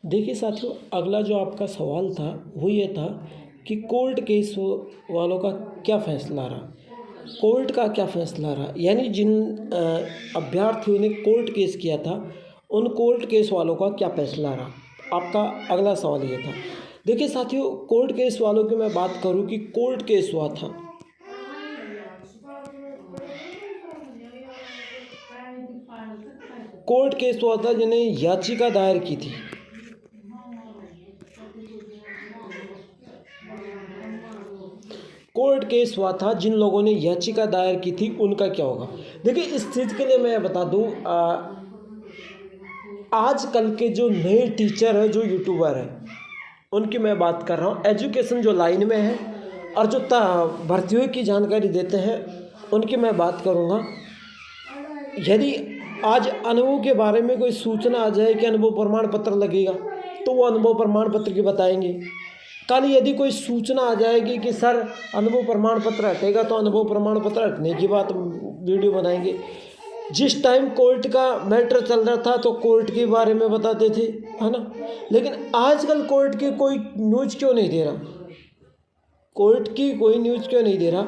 देखिए साथियों, अगला जो आपका सवाल था वो ये था कि कोर्ट केस वालों का क्या फ़ैसला रहा। कोर्ट का क्या फ़ैसला रहा, यानी जिन अभ्यर्थियों ने कोर्ट केस किया था उन कोर्ट केस वालों का क्या फ़ैसला रहा। आपका अगला सवाल ये था। देखिए साथियों, कोर्ट केस वालों की मैं बात करूं कि कोर्ट केस हुआ था, कोर्ट केस हुआ था जिन्हें याचिका दायर की थी। कोर्ट केस हुआ था जिन लोगों ने याचिका दायर की थी उनका क्या होगा। देखिए, इस चीज़ के लिए मैं बता दूं, आजकल के जो नए टीचर हैं, जो यूट्यूबर हैं, उनकी मैं बात कर रहा हूँ। एजुकेशन जो लाइन में है और जो भर्तियों की जानकारी देते हैं उनकी मैं बात करूँगा। यदि आज अनुभव के बारे में कोई सूचना आ जाए कि अनुभव प्रमाण पत्र लगेगा तो वो अनुभव प्रमाण पत्र की बताएंगे। कल यदि कोई सूचना आ जाएगी कि सर अनुभव प्रमाण पत्र हटेगा तो अनुभव प्रमाण पत्र हटने की बात वीडियो बनाएंगे। जिस टाइम कोर्ट का मैटर चल रहा था तो कोर्ट के बारे में बताते थे, है ना। लेकिन आजकल कोर्ट की कोई न्यूज़ क्यों नहीं दे रहा, कोर्ट की कोई न्यूज़ क्यों नहीं दे रहा?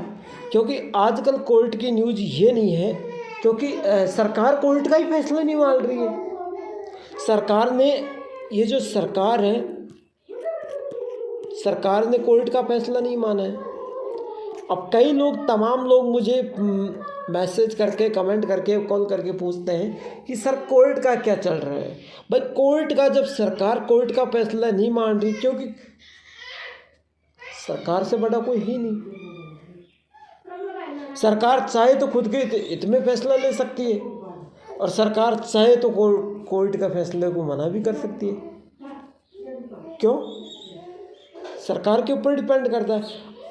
क्योंकि आजकल कोर्ट की न्यूज़ ये नहीं है, क्योंकि सरकार कोर्ट का ही फैसला नहीं मान रही है। सरकार ने, ये जो सरकार है, सरकार ने कोर्ट का फैसला नहीं माना है। अब कई लोग, तमाम लोग मुझे मैसेज करके, कमेंट करके, कॉल करके पूछते हैं कि सर कोर्ट का क्या चल रहा है। भाई कोर्ट का, जब सरकार कोर्ट का फैसला नहीं मान रही, क्योंकि सरकार से बड़ा कोई ही नहीं। सरकार चाहे तो खुद के हित में फैसला ले सकती है और सरकार चाहे तो कोर्ट का फैसले को मना भी कर सकती है। क्यों? सरकार के ऊपर डिपेंड करता है।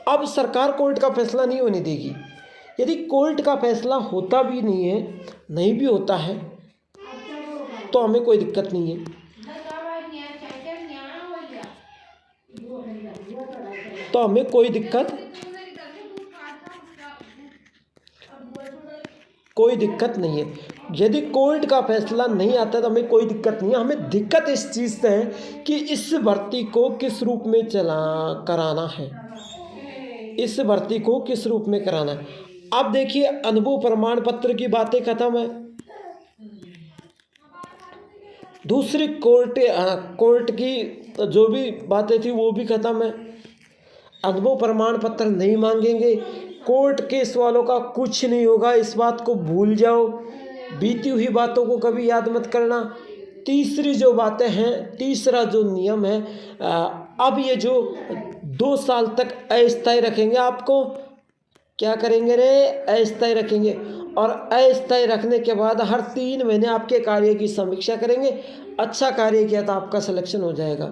अब सरकार कोर्ट का फैसला नहीं होने देगी। यदि कोर्ट का फैसला होता भी नहीं है, नहीं भी होता है, तो हमें कोई दिक्कत नहीं है। तो हमें कोई दिक्कत नहीं है। यदि कोर्ट का फैसला नहीं आता तो हमें कोई दिक्कत नहीं है। हमें दिक्कत इस चीज़ से है कि इस भर्ती को किस रूप में कराना है, इस भर्ती को किस रूप में कराना है। अब देखिए, अनुभव प्रमाण पत्र की बातें खत्म है। दूसरी कोर्ट की जो भी बातें थी वो भी खत्म है। अनुभव प्रमाण पत्र नहीं मांगेंगे, कोर्ट केस वालों का कुछ नहीं होगा, इस बात को भूल जाओ। बीती हुई बातों को कभी याद मत करना। तीसरी जो बातें हैं, तीसरा जो नियम है, अब ये जो 2 साल तक अस्थायी रखेंगे, आपको क्या करेंगे रे, अस्थायी रखेंगे। और अस्थायी रखने के बाद हर 3 महीने आपके कार्य की समीक्षा करेंगे। अच्छा कार्य किया तो आपका सिलेक्शन हो जाएगा।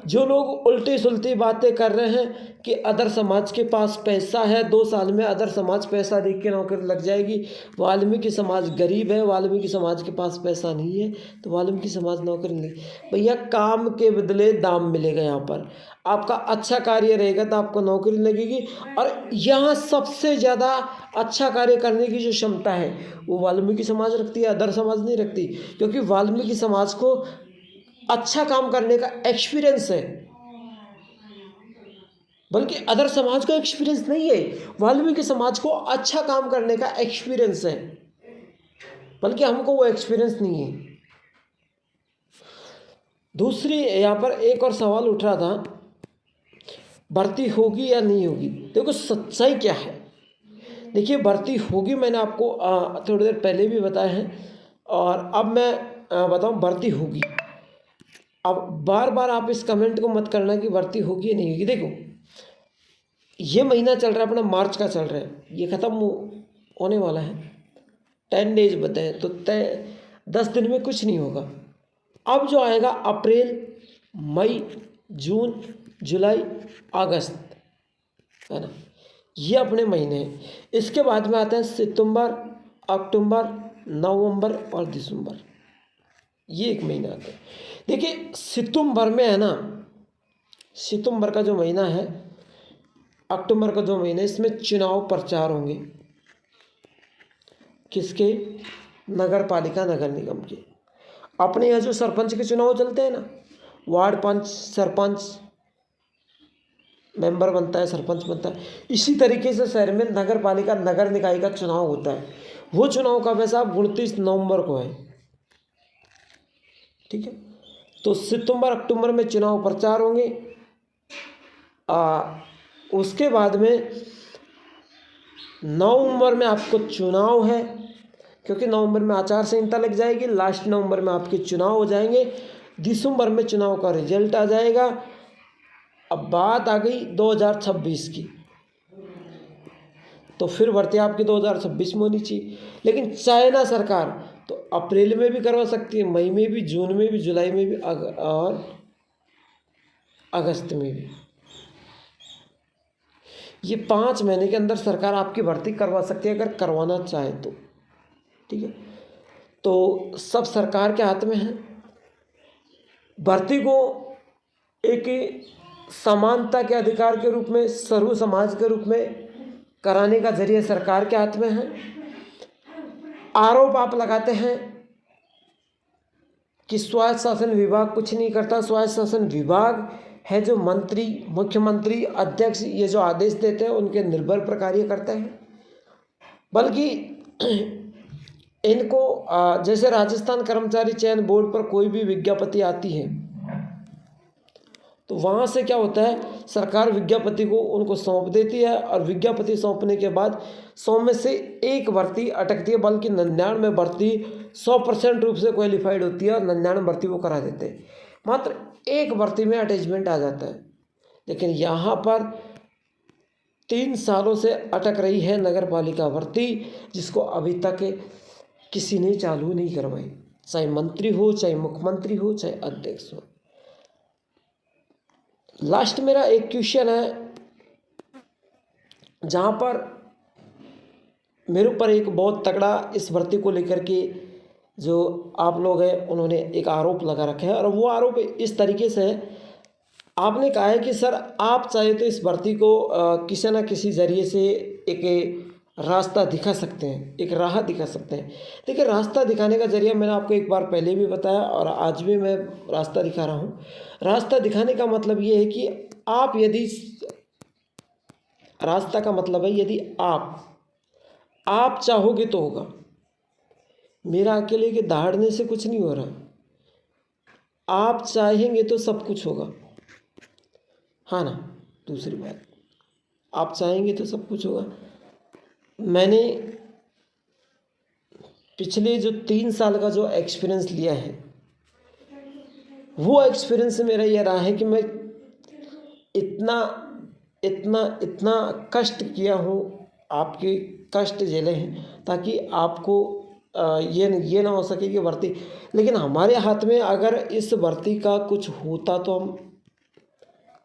जो लोग उल्टी सुलटी बातें कर रहे हैं कि अदर समाज के पास पैसा है, 2 साल में अदर समाज पैसा देख के नौकरी लग जाएगी, वाल्मीकि समाज गरीब है, वाल्मीकि समाज के पास पैसा नहीं है तो वाल्मीकि समाज नौकरी नहीं। भैया, काम के बदले दाम मिलेगा। यहाँ पर आपका अच्छा कार्य रहेगा तो आपको नौकरी लगेगी। और यहाँ सबसे ज़्यादा अच्छा कार्य करने की जो क्षमता है वो वाल्मीकि समाज रखती है, अदर समाज नहीं रखती। क्योंकि वाल्मीकि समाज को अच्छा काम करने का एक्सपीरियंस है, बल्कि अदर समाज को एक्सपीरियंस नहीं है। वाल्मीकि समाज को अच्छा काम करने का एक्सपीरियंस है, बल्कि हमको वो एक्सपीरियंस नहीं है। दूसरी, यहाँ पर एक और सवाल उठ रहा था, भर्ती होगी या नहीं होगी। देखो, सच्चाई क्या है। देखिए, भर्ती होगी, मैंने आपको थोड़ी देर पहले भी बताया है, और अब मैं बताऊं, भर्ती होगी। अब बार बार आप इस कमेंट को मत करना कि भर्ती होगी या नहीं होगी। देखो, ये महीना चल रहा है अपना, मार्च का चल रहा है, ये ख़त्म होने वाला है। 10 डेज बताए तो 10 दिन में कुछ नहीं होगा। अब जो आएगा अप्रैल, मई, जून, जुलाई, अगस्त, है ना, ये अपने महीने हैं। इसके बाद में आते हैं सितंबर, अक्टूबर, नवंबर और दिसंबर, ये 1 महीना आता है। देखिए, सितंबर में है ना, सितंबर का जो महीना है, अक्टूबर का जो महीना है, इसमें चुनाव प्रचार होंगे। किसके? नगर पालिका, नगर निगम के। अपने यहाँ जो सरपंच के चुनाव चलते हैं ना, वार्ड पंच, सरपंच, मेंबर बनता है, सरपंच बनता है। इसी तरीके से शहर में नगर पालिका, नगर निकाय का चुनाव होता है। वो चुनाव का वैसा 29 नवंबर को है, ठीक है। तो सितंबर अक्टूबर में चुनाव प्रचार होंगे। उसके बाद में नवंबर में आपको चुनाव है, क्योंकि नवंबर में आचार संहिता लग जाएगी, लास्ट नवंबर में आपके चुनाव हो जाएंगे, दिसंबर में चुनाव का रिजल्ट आ जाएगा। अब बात आ गई 2026 की, तो फिर भर्ती आपकी 2026 में होनी चाहिए। लेकिन चाइना सरकार तो अप्रैल में भी करवा सकती है, मई में भी, जून में भी, जुलाई में भी और अगस्त में भी। ये 5 महीने के अंदर सरकार आपकी भर्ती करवा सकती है, अगर करवाना चाहे तो, ठीक है। तो सब सरकार के हाथ में है। भर्ती को एक समानता के अधिकार के रूप में, सर्व समाज के रूप में कराने का जरिए सरकार के हाथ में है। आरोप आप लगाते हैं कि स्वायत्त शासन विभाग कुछ नहीं करता। स्वायत्त शासन विभाग है जो मंत्री, मुख्यमंत्री, अध्यक्ष ये जो आदेश देते हैं उनके निर्भर पर कार्य करते हैं। बल्कि इनको जैसे राजस्थान कर्मचारी चयन बोर्ड पर कोई भी विज्ञप्ति आती है तो वहाँ से क्या होता है, सरकार विज्ञप्ति को उनको सौंप देती है, और विज्ञप्ति सौंपने के बाद 100 में से 1 भर्ती अटकती है, बल्कि 99 भर्ती 100% रूप से क्वालिफाइड होती है और 99 भर्ती वो करा देते हैं। मात्र 1 भर्ती में अटैचमेंट आ जाता है। लेकिन यहाँ पर 3 सालों से अटक रही है नगर पालिका भर्ती, जिसको अभी तक किसी ने चालू नहीं करवाई, चाहे मंत्री हो, चाहे मुख्यमंत्री हो, चाहे अध्यक्ष हो। लास्ट मेरा एक क्वेश्चन है, जहाँ पर मेरे ऊपर एक बहुत तगड़ा इस भर्ती को लेकर के जो आप लोग हैं उन्होंने एक आरोप लगा रखा है, और वो आरोप इस तरीके से है। आपने कहा है कि सर आप चाहे तो इस भर्ती को किसी न किसी ज़रिए से एक रास्ता दिखा सकते हैं, एक राह दिखा सकते हैं। देखिए, रास्ता दिखाने का जरिया मैंने आपको एक बार पहले भी बताया और आज भी मैं रास्ता दिखा रहा हूँ। रास्ता दिखाने का मतलब ये है कि आप यदि, रास्ता का मतलब है यदि आप चाहोगे तो होगा। मेरा अकेले के दहाड़ने से कुछ नहीं हो रहा। आप चाहेंगे तो सब कुछ होगा, हाँ ना। दूसरी बात, आप चाहेंगे तो सब कुछ होगा। मैंने पिछले जो 3 साल का जो एक्सपीरियंस लिया है, वो एक्सपीरियंस मेरा ये रहा है कि मैं इतना कष्ट किया हूँ, आपके कष्ट झेले हैं, ताकि आपको ये ना हो सके कि भर्ती। लेकिन हमारे हाथ में अगर इस भर्ती का कुछ होता तो हम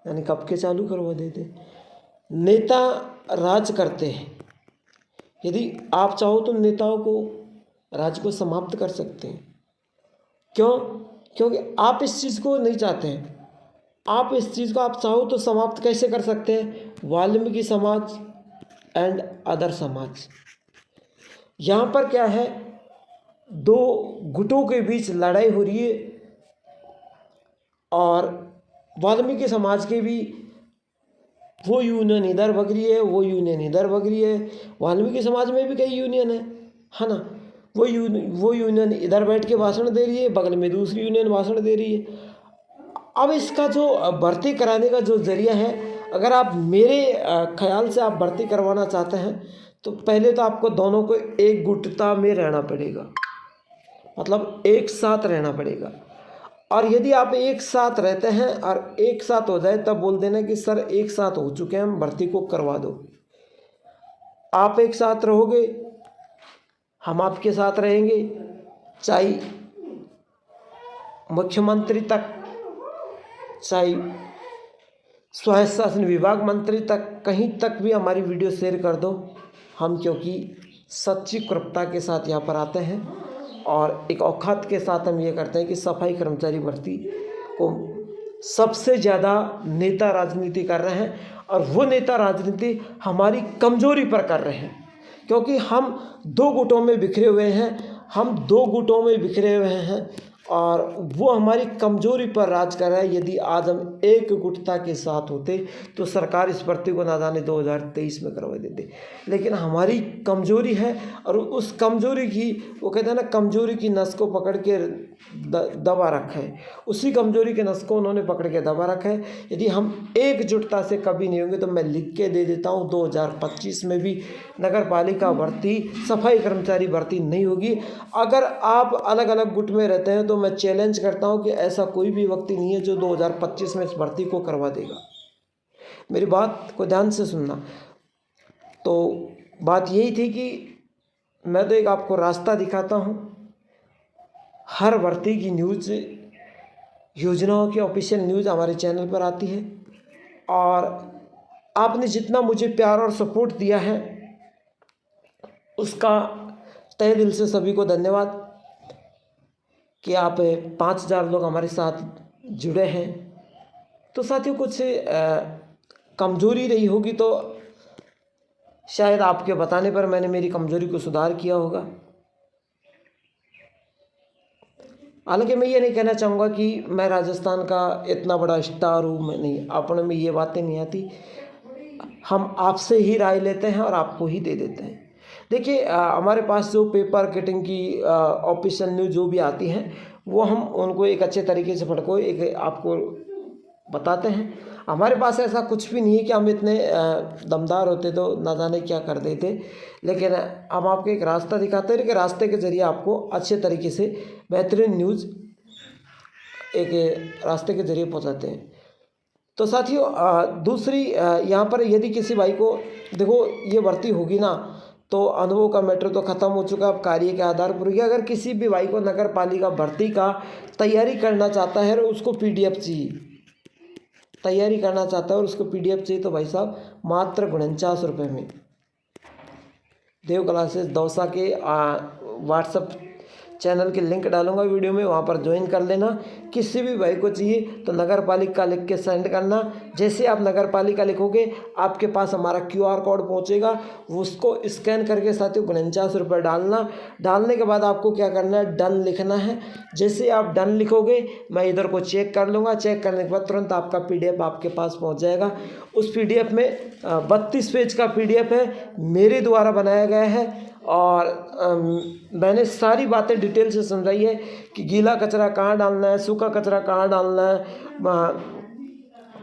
यानी कब के चालू करवा देते। नेता राज करते हैं, यदि आप चाहो तो नेताओं को, राज्य को समाप्त कर सकते हैं। क्यों? क्योंकि आप इस चीज़ को नहीं चाहते हैं। आप इस चीज़ को आप चाहो तो समाप्त कैसे कर सकते हैं? वाल्मीकि समाज एंड अदर समाज। यहाँ पर क्या है, 2 गुटों के बीच लड़ाई हो रही है, और वाल्मीकि समाज के भी वो यूनियन इधर भग रही है, वो यूनियन इधर भग रही है। वाल्मीकि समाज में भी कई यूनियन है ना। वो यूनियन इधर बैठ के भाषण दे रही है, बगल में दूसरी यूनियन भाषण दे रही है। अब इसका जो भर्ती कराने का जो जरिया है, अगर आप मेरे ख्याल से आप भर्ती करवाना चाहते हैं तो पहले तो आपको दोनों को एक गुटता में रहना पड़ेगा, मतलब एक साथ रहना पड़ेगा। और यदि आप एक साथ रहते हैं और एक साथ हो जाए तब बोल देना कि सर एक साथ हो चुके हैं, हम भर्ती को करवा दो। आप एक साथ रहोगे, हम आपके साथ रहेंगे, चाहे मुख्यमंत्री तक, चाहे स्वायत्त शासन विभाग मंत्री तक, कहीं तक भी हमारी वीडियो शेयर कर दो। हम क्योंकि सच्ची कृपता के साथ यहाँ पर आते हैं और एक औकात के साथ हम ये करते हैं कि सफाई कर्मचारी भर्ती को सबसे ज़्यादा नेता राजनीति कर रहे हैं, और वो नेता राजनीति हमारी कमजोरी पर कर रहे हैं, क्योंकि हम 2 गुटों में बिखरे हुए हैं। और वो हमारी कमज़ोरी पर राज कर रहा है। यदि आज हम एकजुटता के साथ होते तो सरकार इस भर्ती को ना जाने 2023 में करवा देते, लेकिन हमारी कमज़ोरी है और उस कमज़ोरी की, वो कहते हैं ना, कमज़ोरी की नस को पकड़ के दबा रखा है, उसी कमज़ोरी के नस को उन्होंने पकड़ के दबा रखा है। यदि हम एकजुटता से कभी नहीं होंगे तो मैं लिख के दे देता हूँ 2025 में भी नगर पालिका भर्ती, सफाई कर्मचारी भर्ती नहीं होगी। अगर आप अलग अलग गुट में रहते हैं तो मैं चैलेंज करता हूं कि ऐसा कोई भी व्यक्ति नहीं है जो 2025 में इस भर्ती को करवा देगा। मेरी बात को ध्यान से सुनना। तो बात यही थी कि मैं तो एक आपको रास्ता दिखाता हूं। हर भर्ती की न्यूज़, योजनाओं की ऑफिशियल न्यूज़ हमारे चैनल पर आती है और आपने जितना मुझे प्यार और सपोर्ट दिया है उसका तहे दिल से सभी को धन्यवाद कि आप 5000 लोग हमारे साथ जुड़े हैं। तो साथियों, कुछ कमज़ोरी रही होगी तो शायद आपके बताने पर मैंने मेरी कमज़ोरी को सुधार किया होगा। हालांकि मैं ये नहीं कहना चाहूँगा कि मैं राजस्थान का इतना बड़ा स्टार हूँ, मैं नहीं, अपने में ये बातें नहीं आती। हम आपसे ही राय लेते हैं और आपको ही दे देते हैं। देखिए, हमारे पास जो पेपर कटिंग की ऑफिशियल न्यूज़ जो भी आती हैं वो हम उनको एक अच्छे तरीके से पढ़ को एक आपको बताते हैं। हमारे पास ऐसा कुछ भी नहीं है कि हम इतने दमदार होते तो ना जाने क्या कर देते, लेकिन हम आपको एक रास्ता दिखाते हैं कि रास्ते के ज़रिए आपको अच्छे तरीके से बेहतरीन न्यूज़ एक रास्ते के ज़रिए पहुंचाते हैं। तो साथियों, दूसरी यहाँ पर यदि किसी भाई को, देखो ये भर्ती होगी ना तो अनुभव का मैटर तो ख़त्म हो चुका, अब कार्य के आधार पर होगी। अगर किसी भी भाई को नगर पालिका भर्ती का तैयारी करना चाहता है और उसको PDF चाहिए, तैयारी करना चाहता है और उसको PDF चाहिए, तो भाई साहब मात्र 49 रुपये में देव क्लासेस दौसा के व्हाट्सएप चैनल की लिंक डालूंगा वीडियो में, वहाँ पर ज्वाइन कर लेना। किसी भी भाई को चाहिए तो नगर पालिका लिख के सेंड करना। जैसे आप नगर पालिका लिखोगे आपके पास हमारा QR कोड पहुँचेगा, उसको स्कैन करके साथियों 49 रुपये डालना। डालने के बाद आपको क्या करना है, डन लिखना है। जैसे आप डन लिखोगे मैं इधर को चेक कर लूँगा, चेक करने के बाद तुरंत आपका PDF आपके पास पहुँच जाएगा। उस PDF में 32 पेज का PDF है, मेरे द्वारा बनाया गया है और मैंने सारी बातें डिटेल से समझाई है कि गीला कचरा कहाँ डालना है, सूखा कचरा कहाँ डालना है,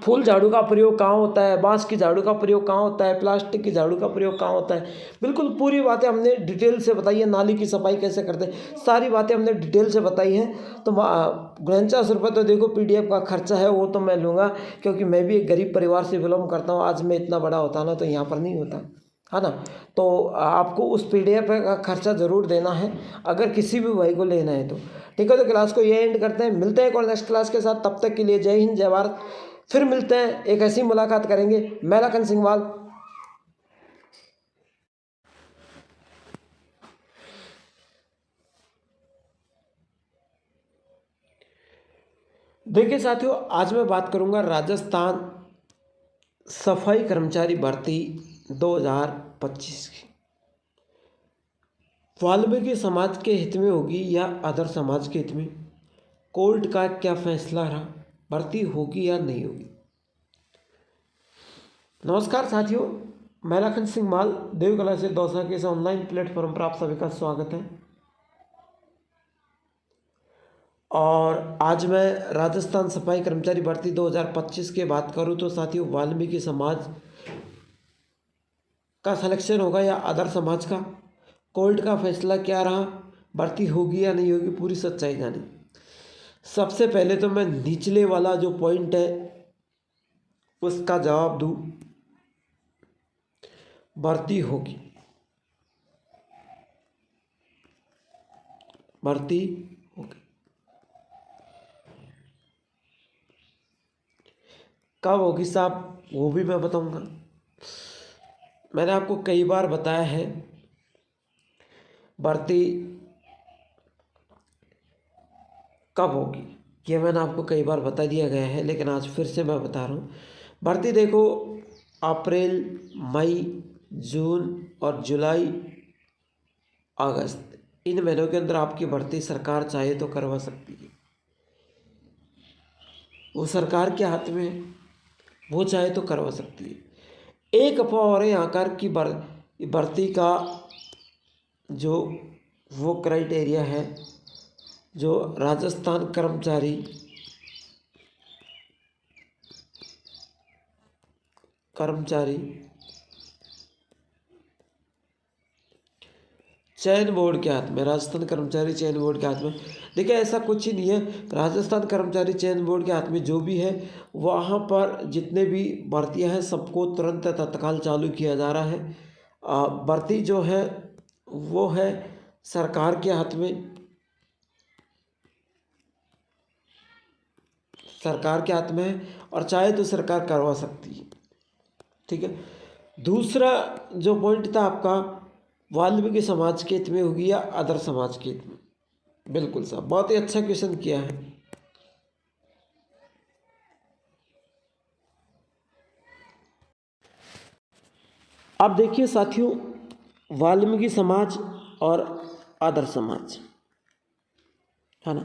फूल झाड़ू का प्रयोग कहाँ होता है, बांस की झाड़ू का प्रयोग कहाँ होता है, प्लास्टिक की झाड़ू का प्रयोग कहाँ होता है। बिल्कुल पूरी बातें हमने डिटेल से बताई है। नाली की सफाई कैसे करते हैं, सारी बातें हमने डिटेल से बताई हैं। तो 49 रुपये तो देखो PDF का खर्चा है, वो तो मैं लूँगा क्योंकि मैं भी एक गरीब परिवार से बिलोंग करता हूँ। आज मैं इतना बड़ा होता ना तो यहाँ पर नहीं होता, है ना। तो आपको उस PDF का खर्चा ज़रूर देना है अगर किसी भी भाई को लेना है तो। ठीक है, तो क्लास को ये एंड करते हैं, मिलते हैं और नेक्स्ट क्लास के साथ। तब तक के लिए जय हिंद, जय भारत। फिर मिलते हैं, एक ऐसी मुलाकात करेंगे। मैं लखन सिंहवाल। देखिए साथियों, आज मैं बात करूंगा राजस्थान सफाई कर्मचारी भर्ती 2025 की। वाल्मीकि समाज के हित में होगी या अदर समाज के हित में, कोर्ट का क्या फैसला रहा, भर्ती होगी या नहीं होगी। नमस्कार साथियों, मैं लखन सिंह माल, देव कला से दौसा के इस ऑनलाइन प्लेटफॉर्म पर आप सभी का स्वागत है। और आज मैं राजस्थान सफाई कर्मचारी भर्ती 2025 की बात करूं तो साथियों, वाल्मीकि समाज का सिलेक्शन होगा या अदर समाज का, कोर्ट का फैसला क्या रहा, भर्ती होगी या नहीं होगी, पूरी सच्चाई जानी। सबसे पहले तो मैं निचले वाला जो पॉइंट है उसका जवाब दूं, भर्ती होगी, भर्ती होगी। कब होगी साहब, वो भी मैं बताऊंगा। मैंने आपको कई बार बताया है भर्ती कब होगी, ये मैंने आपको कई बार बता दिया गया है, लेकिन आज फिर से मैं बता रहा हूँ। भर्ती देखो, अप्रैल, मई, जून और जुलाई, अगस्त, इन महीनों के अंदर आपकी भर्ती सरकार चाहे तो करवा सकती है। वो सरकार के हाथ में है, वो चाहे तो करवा सकती है। एक अफवाह और है यहाँ कर की भर्ती का जो वो क्राइटेरिया है, जो राजस्थान कर्मचारी चयन बोर्ड के हाथ में, राजस्थान कर्मचारी चयन बोर्ड के हाथ में। देखिए ऐसा कुछ ही नहीं है, राजस्थान कर्मचारी चयन बोर्ड के हाथ में जो भी है, वहाँ पर जितने भी भर्तियाँ हैं सबको तुरंत तत्काल चालू किया जा रहा है। भर्ती जो है वो है सरकार के हाथ में, है और चाहे तो सरकार करवा सकती है। ठीक है। दूसरा जो पॉइंट था आपका, वाल्मीकि समाज के हित में होगी या अदर समाज के हित में। बिल्कुल साहब, बहुत ही अच्छा क्वेश्चन किया है। अब देखिए साथियों, वाल्मीकि समाज और अदर समाज है ना।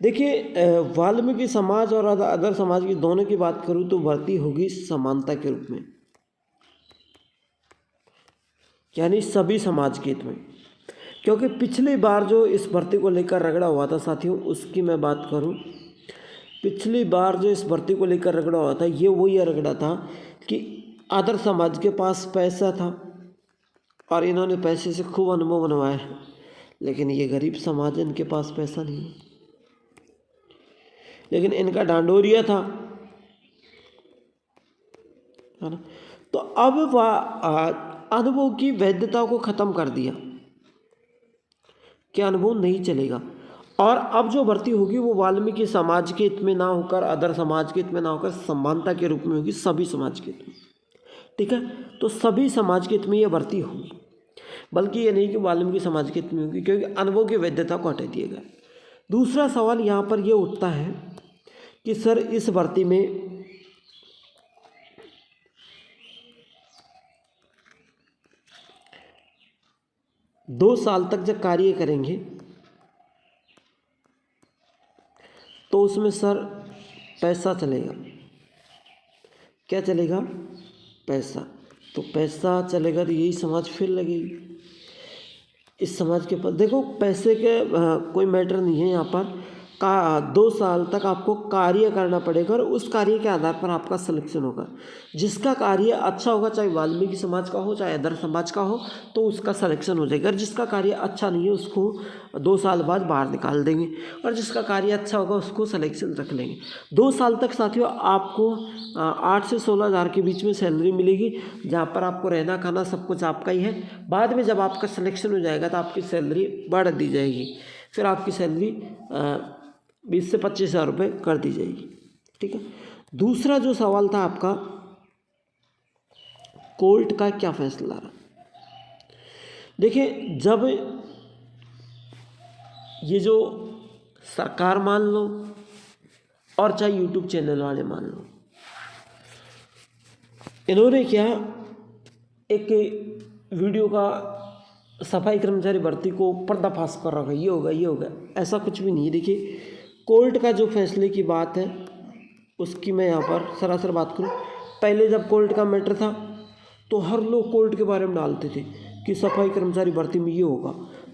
देखिए वाल्मीकि समाज और अदर समाज की दोनों की बात करूं तो भर्ती होगी समानता के रूप में, यानी सभी समाज के हित में। क्योंकि पिछली बार जो इस भर्ती को लेकर रगड़ा हुआ था साथियों, उसकी मैं बात करूं, पिछली बार जो इस भर्ती को लेकर रगड़ा हुआ था, ये वही रगड़ा था कि अदर समाज के पास पैसा था और इन्होंने पैसे से खूब अनुभव बनवाया है, लेकिन ये गरीब समाज है, इनके पास पैसा नहीं है, लेकिन इनका डांडोरिया था, है ना। तो अब अनुभव की वैधता को ख़त्म कर दिया कि अनुभव नहीं चलेगा, और अब जो भर्ती होगी वो वाल्मीकि समाज के हित में ना होकर, अदर समाज के हित में ना होकर, समानता के रूप में होगी, सभी समाज के हित में। ठीक है, तो सभी समाज के हित में ये भर्ती होगी, बल्कि ये नहीं कि वाल्मीकि समाज के हित में होगी, क्योंकि अनुभव की वैधता को हटा दिया गया। दूसरा सवाल यहाँ पर ये उठता है कि सर इस भर्ती में दो साल तक जब कार्य करेंगे तो उसमें सर पैसा चलेगा, क्या चलेगा? पैसा। तो पैसा चलेगा तो यही समाज फिर लगेगी। इस समाज के पास देखो पैसे के कोई मैटर नहीं है यहाँ पर, 2 साल तक आपको कार्य करना पड़ेगा और उस कार्य के आधार पर आपका सिलेक्शन होगा। जिसका कार्य अच्छा होगा, चाहे वाल्मीकि समाज का हो चाहे अदर समाज का हो, तो उसका सिलेक्शन हो जाएगा। और जिसका कार्य अच्छा नहीं है उसको 2 साल बाद बाहर निकाल देंगे, और जिसका कार्य अच्छा होगा उसको सिलेक्शन रख लेंगे। 2 साल तक साथियों आपको 8 से 16 हज़ार के बीच में सैलरी मिलेगी, जहाँ पर आपको रहना खाना सब कुछ आपका ही है। बाद में जब आपका सिलेक्शन हो जाएगा तो आपकी सैलरी बढ़ दी जाएगी, फिर आपकी सैलरी 20 से 25 हज़ार रुपये कर दी जाएगी। ठीक है। दूसरा जो सवाल था आपका, कोर्ट का क्या फैसला रहा। देखिए जब ये जो सरकार मान लो और चाहे यूट्यूब चैनल वाले मान लो, इन्होंने क्या एक वीडियो का सफाई कर्मचारी भर्ती को पर्दाफाश कर रखा है, ये होगा, ऐसा कुछ भी नहीं है। देखिए कोर्ट का जो फैसले की बात है उसकी मैं यहाँ पर सरासर बात करूँ, पहले जब कोर्ट का मैटर था तो हर लोग कोर्ट के बारे में डालते थे कि सफाई कर्मचारी भर्ती में ये होगा,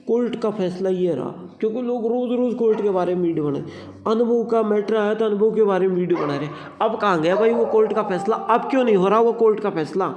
कोर्ट का फैसला ये रहा, क्योंकि लोग रोज़ कोर्ट के बारे में वीडियो बनाए। अनुभव का मैटर आया तो अनुभव के बारे में वीडियो बना रहे। अब कहाँ गया भाई वो कोर्ट का फैसला? अब क्यों नहीं हो रहा वो कोर्ट का फैसला?